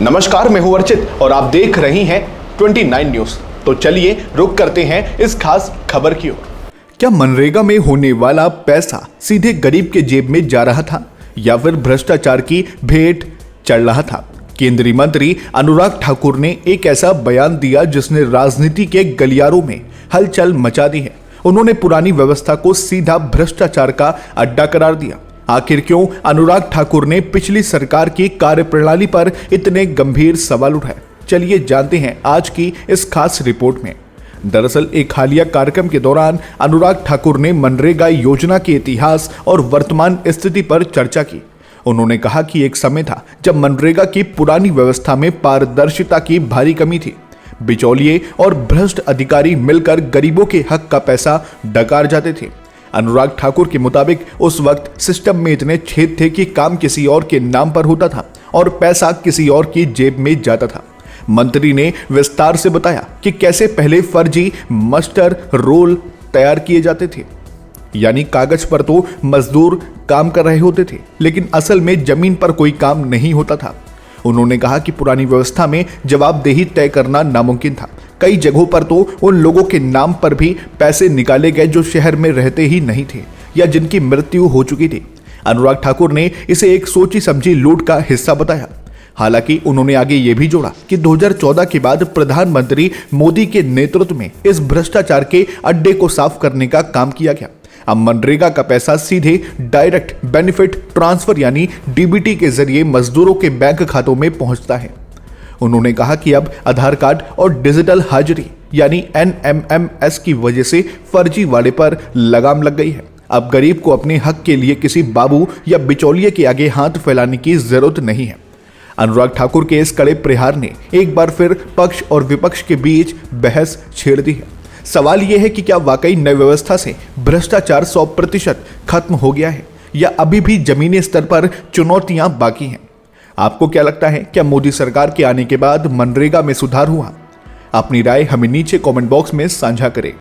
नमस्कार, मैं हूं अर्चित और आप देख रही हैं 29 न्यूज। तो चलिए रुक करते हैं इस खास खबर की ओर। क्या मनरेगा में होने वाला पैसा सीधे गरीब के जेब में जा रहा था या फिर भ्रष्टाचार की भेंट चढ़ रहा था? केंद्रीय मंत्री अनुराग ठाकुर ने एक ऐसा बयान दिया जिसने राजनीति के गलियारों में हलचल मचा दी है। उन्होंने पुरानी व्यवस्था को सीधा भ्रष्टाचार का अड्डा करार दिया। आखिर क्यों अनुराग ठाकुर ने पिछली सरकार की कार्यप्रणाली पर इतने गंभीर सवाल उठाए? चलिए जानते हैं आज की इस खास रिपोर्ट में। दरअसल एक हालिया कार्यक्रम के दौरान अनुराग ठाकुर ने मनरेगा योजना के इतिहास और वर्तमान स्थिति पर चर्चा की। उन्होंने कहा कि एक समय था जब मनरेगा की पुरानी व्यवस्था में पारदर्शिता की भारी कमी थी। बिचौलिए और भ्रष्ट अधिकारी मिलकर गरीबों के हक का पैसा डकार जाते थे। अनुराग ठाकुर के मुताबिक उस वक्त सिस्टम में इतने छेद थे कि काम किसी और के नाम पर होता था और पैसा किसी और की जेब में जाता था। मंत्री ने विस्तार से बताया कि कैसे पहले फर्जी मस्टर रोल तैयार किए जाते थे, यानी कागज पर तो मजदूर काम कर रहे होते थे लेकिन असल में जमीन पर कोई काम नहीं होता था। उन्होंने कहा कि पुरानी व्यवस्था में जवाबदेही तय करना नामुमकिन था। कई जगहों पर तो उन लोगों के नाम पर भी पैसे निकाले गए जो शहर में रहते ही नहीं थे या जिनकी मृत्यु हो चुकी थी। अनुराग ठाकुर ने इसे एक सोची समझी लूट का हिस्सा बताया। हालांकि उन्होंने आगे ये भी जोड़ा कि 2014 के बाद प्रधानमंत्री मोदी के नेतृत्व में इस भ्रष्टाचार के अड्डे को साफ करने का काम किया गया। अब मनरेगा का पैसा सीधे डायरेक्ट बेनिफिट ट्रांसफर यानी डीबीटी के जरिए मजदूरों के बैंक खातों में पहुंचता है। उन्होंने कहा कि अब आधार कार्ड और डिजिटल हाजिरी यानी NMMS की वजह से फर्जीवाड़े पर लगाम लग गई है। अब गरीब को अपने हक के लिए किसी बाबू या बिचौलिए के आगे हाथ फैलाने की जरूरत नहीं है। अनुराग ठाकुर के इस कड़े प्रहार ने एक बार फिर पक्ष और विपक्ष के बीच बहस छेड़ दी है। सवाल यह है कि क्या वाकई नई व्यवस्था से भ्रष्टाचार 100% खत्म हो गया है या अभी भी जमीनी स्तर पर चुनौतियां बाकी हैं? आपको क्या लगता है, क्या मोदी सरकार के आने के बाद मनरेगा में सुधार हुआ? अपनी राय हमें नीचे कमेंट बॉक्स में साझा करें।